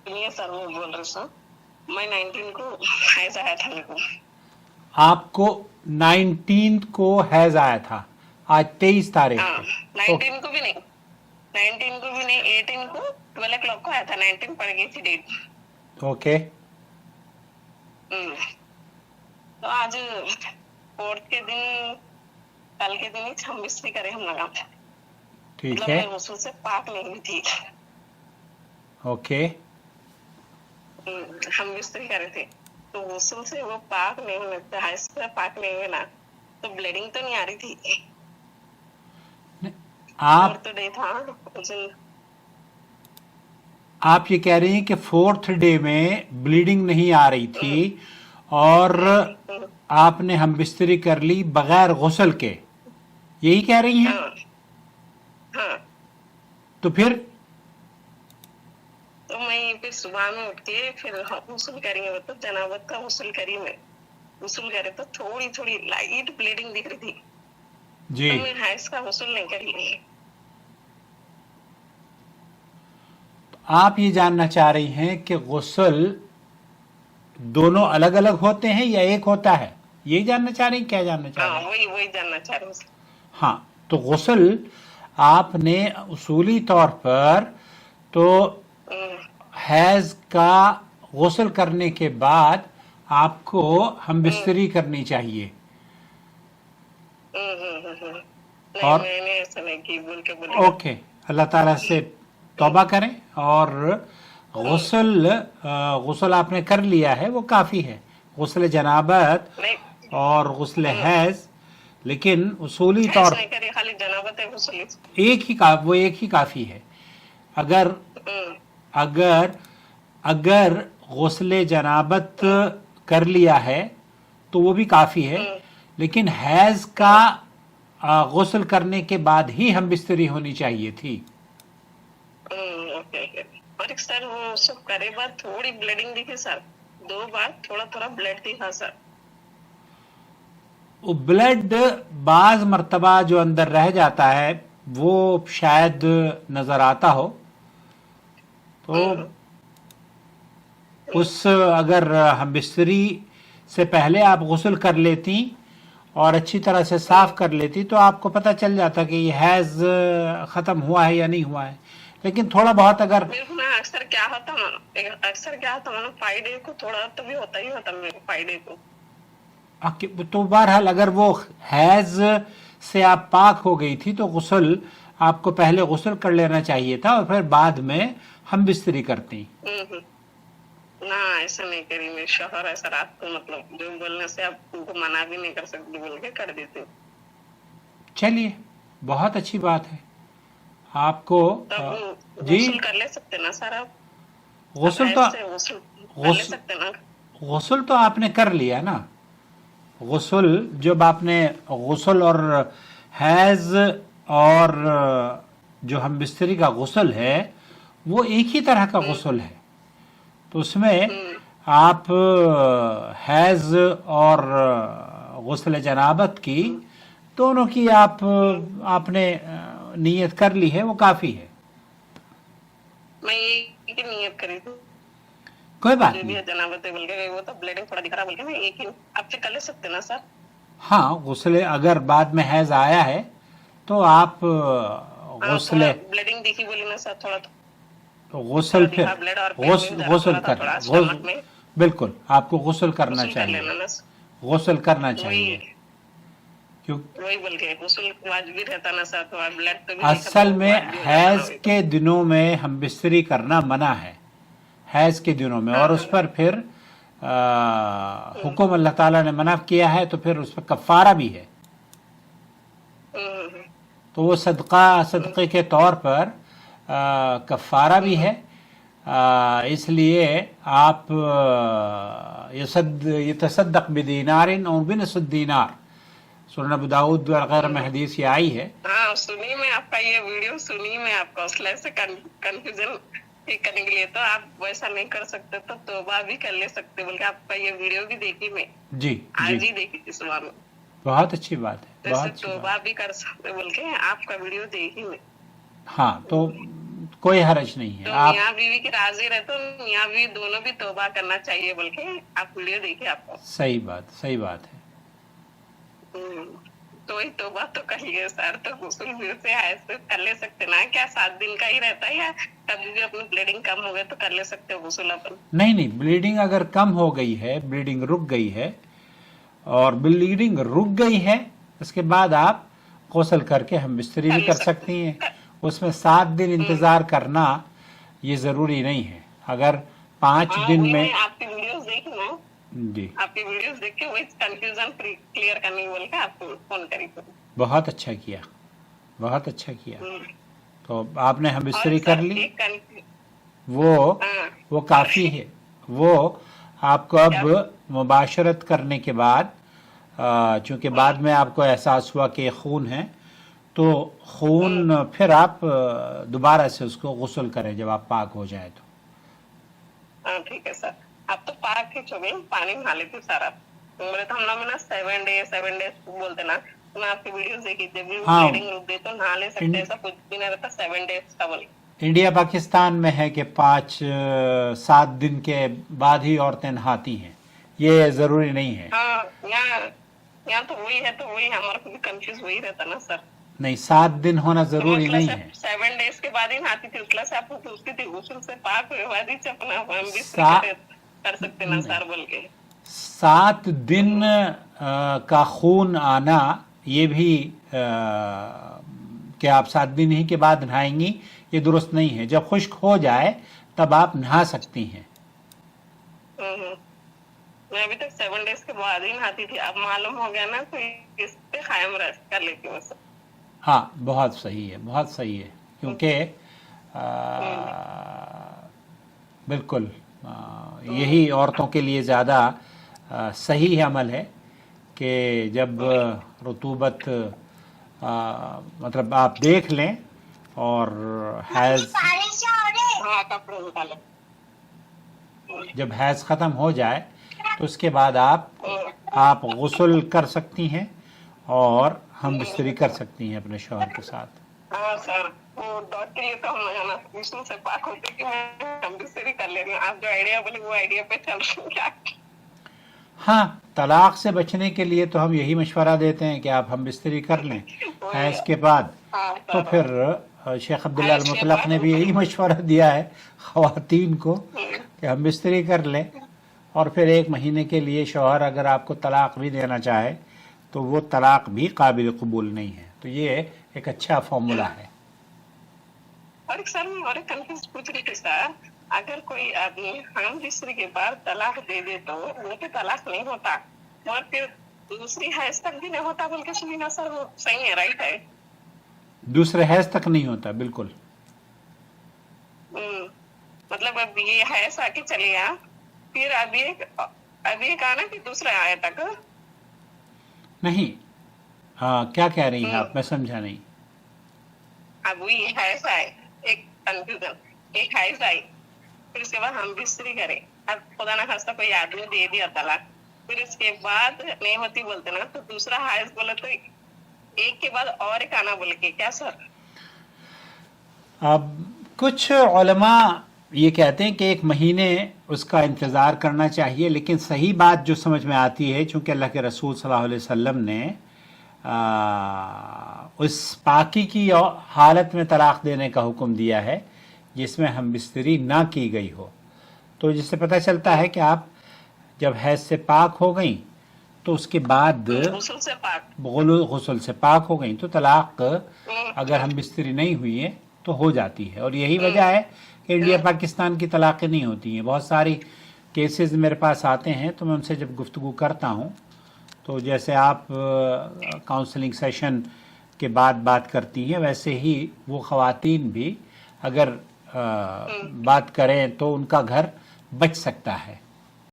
सुनिए सर, मैं बोल रही हूँ, मैं 19 को हैज आया था मेरे को। आपको 19 को हैज आया था, आज 23 तारीख हाँ, को। 19 को भी नहीं, 19 को भी नहीं, 18 को 12 o'clock को आया था। 19 पड़ गई थी डेट। ओके। तो आज 4th के दिन, कल के दिन ही हम मिस्त्री करे हम लगा। ठीक मतलब है। मैं गुस्से से पाक नहीं हुई थी। ओके। हम मिस्त्री करे थे, तो गुस्से से वो पाक नहीं होने थे, हाइस से पाक नहीं हुए ना, तो ब्लीडिंग तो नहीं आ रही थी। और आप तो डे था उस दिन। आप ये कह रही हैं कि 4th डे में ब्लीडिंग नहीं आ रही थी और आपने हम बिस्तरी कर ली बगैर गुस्ल के, यही कह रही हैं? हाँ हाँ। तो फिर तो मैं फिर सुबह में उठ के फिर गुस्ल करी, मैं तो जनाबत का गुस्ल करी। मैं गुस्ल करे तो थोड़ी थोड़ी लाइट ब्लीडिंग दिख रही थी, जी। तो मैं हैज का गुस्ल नहीं करी। आप ये जानना चाह रही हैं कि गुस्ल दोनों अलग अलग होते हैं या एक होता है, यही जानना चाह रही हैं? क्या जानना चाह रही हाँ, हैं? वही जानना चाह रही हूँ। हाँ, तो गुस्ल आपने उसूली तौर पर तो हैज का गुस्ल करने के बाद आपको हम बिस्तरी करनी चाहिए। नहीं, और मैंने ऐसा नहीं की, बोल के बोली। ओके, अल्लाह ताला से तौबा करें और गुस्ल आपने कर लिया है, वो काफ़ी है। गुस्ल जनाबत नहीं, और गुस्ल हैज, लेकिन उसूली हैज तौर नहीं करी, खाली जनाबत है गुस्ल। वो एक ही काफ़ी है। अगर अगर अगर गुस्ल जनाबत कर लिया है तो वो भी काफ़ी है, लेकिन हैज़ का गुस्ल करने के बाद ही हम बिस्तरी होनी चाहिए थी। Okay okay. और सर वो सब करे बाद थोड़ी ब्लीडिंग दिखी सर, 2 बार थोड़ा थोड़ा ब्लड दिखा सर। वो ब्लड बाज मर्तबा जो अंदर रह जाता है वो शायद नज़र आता हो, तो उस अगर हम बिस्तरी से पहले आप गुस्ल कर लेती और अच्छी तरह से साफ कर लेती तो आपको पता चल जाता कि ये हैज ख़त्म हुआ है या नहीं हुआ है। लेकिन थोड़ा बहुत अगर मेरे को ना अक्सर क्या होता ना 5 डे को थोड़ा तो भी होता ही होता मेरे को 5 डे को। तो बहरहाल अगर वो हैज से आप पाक हो गई थी तो गुस्ल आपको पहले गुस्ल कर लेना चाहिए था और फिर बाद में हम बिस्तरी करती। ना ऐसा नहीं करी, मेरे शोहर ऐसा रात को मतलब जो बोलने से आप उनको मना भी नहीं कर सकती, बोल के कर देते। चलिए, बहुत अच्छी बात है। आपको तब जी गुस्ल कर ले सकते ना सर आप? गुस्ल तो कर ले सकते ना? गुस्ल तो आपने कर लिया ना। गुस्ल जब आपने गुस्ल और हैज और जो हम बिस्तरी का गुस्ल है वो एक ही तरह का गुस्ल है, तो उसमें आप हैज और गुस्ल जनाबत की दोनों की आपने नीयत कर ली है, वो काफ़ी है। मैं एक ही नियत करी थी, कोई बात जो भी नहीं। है जनाबत है बोल के, वो तो ब्लीडिंग थोड़ा दिख रहा बोल के मैं एक ही आपसे कर ले सकते ना सर? हाँ, गुस्ल अगर बाद में हैज आया है तो आप गुस्ल ब्लीडिंग दिखी बोली ना सर, थोड़ा गुस्ल फिर ब्लड और गुस्ल कर बिल्कुल आपको गुस्ल करना चाहिए, गुस्ल करना चाहिए। वही बोल के गुस्ल वाजिब रहता ना सर, तो ब्लड तो भी असल में हैज के दिनों में हम बिस्तरी करना मना है, हैज के दिनों में, और उस पर फिर हुक्म अल्लाह ताला ने मना किया है, तो फिर उस पर कफ़ारा भी है। तो वो सदक़े के तौर पर कफ़ारा भी है, इसलिए आप यतसद्दक़ बिदीनारिन और बिनसुद्दीनार, सुनन अबू दाऊद वगैरह में हदीस ये आई है। हाँ, सुनी मैं आपका ये वीडियो, सुनी मैं आपका, उसले से कंफ्यूजन ठीक करने के लिए। तो आप वैसा नहीं कर सकते तो तौबा भी कर ले सकते बोल के आपका ये वीडियो भी देखी मैं जी आज ही देखी थी सुबह में। बहुत अच्छी बात है, बहुत अच्छी तौबा भी कर सकते बोल के आपका वीडियो देखी मैं। हाँ, तो कोई हर्ज नहीं है। तो आप मियाँ बीवी की राजी रहे तो मियाँ बीवी दोनों भी तौबा करना चाहिए बोल के आप वीडियो देखिए आपको। सही बात है। तो वही तौबा तो कहिए सर, तो गुस्ल भी से ऐसे कर ले सकते ना क्या? 7 दिन का ही रहता है या कभी भी अपनी ब्लीडिंग कम हो गए तो कर ले सकते हो गुस्ल अपन? नहीं, ब्लीडिंग अगर कम हो गई है, ब्लीडिंग रुक गई है और ब्लीडिंग रुक गई है, उसके बाद आप गौसल करके हम बिस्तरी भी कर सकती हैं। उसमें 7 दिन इंतजार करना ये जरूरी नहीं है। अगर 5 दिन वही में मैं आपकी वीडियोस देखी ना, जी, आपकी वीडियोस देख के वही कंफ्यूजन क्लियर करने बोल के आपको फोन करी थी। बहुत अच्छा किया। तो आपने हम और बिस्तरी सर कर ली, एक हाँ, वो काफ़ी है। वो आपको अब मुबाशरत करने के बाद, चूंकि बाद में आपको एहसास हुआ कि ये खून है, तो खून फिर आप दोबारा से उसको गुस्ल करें जब आप पाक हो जाए तो। हाँ ठीक है सर। आप तो पाक ही चुके पानी नहा लेते सारा। बोले तो हम लोग ना 7 डेज बोलते ना, तो मैं आपकी वीडियोस देखी जब भी हाँ। ब्लीडिंग रुक गई तो नहा ले सकते, ऐसा कुछ भी नहीं रहता 7 डेज का बोल। इंडिया पाकिस्तान में है कि 5-7 दिन के बाद ही औरतें नहाती हैं, ये ज़रूरी नहीं है। हाँ यहाँ तो वही है, तो वही हमारा भी कंफ्यूज वही रहता ना सर। नहीं, 7 दिन होना तो ज़रूरी नहीं है। 7 डेज के बाद ही नहाती थी, उसके से आप पूछती थी गुस्ल से पाक हुए बाद ही से अपना हम भी कर सकते ना सर बोल के। 7 दिन का खून आना ये भी कि आप 7 दिन ही के बाद नहाएंगी, ये दुरुस्त नहीं है। जब खुश्क हो जाए तब आप नहा सकती हैं। मैं अभी तक 7 डेज के बाद ही नहाती थी, अब मालूम हो गया ना, तो इस पे कायम कर लेती हूँ। हाँ, बहुत सही है, क्योंकि बिल्कुल यही औरतों के लिए ज़्यादा सही अमल है कि जब रुतूबत मतलब आप देख लें और जब हैज़ ख़त्म हो जाए तो उसके बाद आप गुस्ल कर सकती हैं और हम बिस्तरी कर सकती हैं अपने शौहर के साथ। हाँ सर, वो डॉक्टर ये तो हम गुस्ल से पाक होते कि मैं हम बिस्तरी कर ले रही हूँ। आप जो आइडिया बोले वो आइडिया पे चल रही हैं। हाँ, तलाक से बचने के लिए तो हम यही मशवरा देते हैं कि आप हम बिस्तरी कर लें हैज़ के बाद। तो फिर शेख अब्दुल्ला अल मुतलक ने भी यही मशवरा दिया है ख़वातीन को कि हम बिस्तरी कर लें, और फिर 1 महीने के लिए शौहर अगर आपको तलाक भी देना चाहे तो वो तलाक भी काबिल कबूल नहीं है। तो ये एक अच्छा फॉर्मूला है। और सर मैं और कंफ्यूज पूछ रही थी सर, अगर कोई आदमी हम बिस्तरी के बाद तलाक दे दे तो वो तो तलाक नहीं होता, और फिर दूसरी हैज तक भी नहीं होता बोल के सुनी ना सर, वो सही है, राइट है? दूसरे हैज तक नहीं होता, बिल्कुल। मतलब अब ये हैज आके चले गया, फिर अभी एक आना कि दूसरा आया तक नहीं। क्या कह रही हैं आप? मैं समझा नहीं। अब वही हैज आए, एक कंफ्यूजन, एक हैज आई, फिर उसके बाद हम बिस्तरी करें, अब खुदा ना खास्ता कोई आदमी दे दिया तलाक, फिर उसके बाद नहीं होती बोलते ना, तो दूसरा हैज बोले तो एक के बाद और एक आना बोले के क्या सर? अब कुछ उलमा ये कहते हैं कि 1 महीने उसका इंतज़ार करना चाहिए, लेकिन सही बात जो समझ में आती है, चूँकि अल्लाह के रसूल सल्लल्लाहु अलैहि वसल्लम ने उस पाकी की हालत में तलाक देने का हुक्म दिया है जिसमें हम बिस्तरी ना की गई हो, तो जिससे पता चलता है कि आप जब हैज़ से पाक हो गई तो उसके बाद गुस्ल से पाक हो गई तो तलाक अगर हम बिस्तरी नहीं हुई है तो हो जाती है। और यही वजह है कि इंडिया पाकिस्तान की तलाक़ें नहीं होती हैं। बहुत सारी केसेस मेरे पास आते हैं तो मैं उनसे जब गुफ्तगू करता हूँ तो जैसे आप काउंसलिंग सेशन के बाद बात करती हैं, वैसे ही वो ख़वातीन भी अगर बात करें तो उनका घर बच सकता है।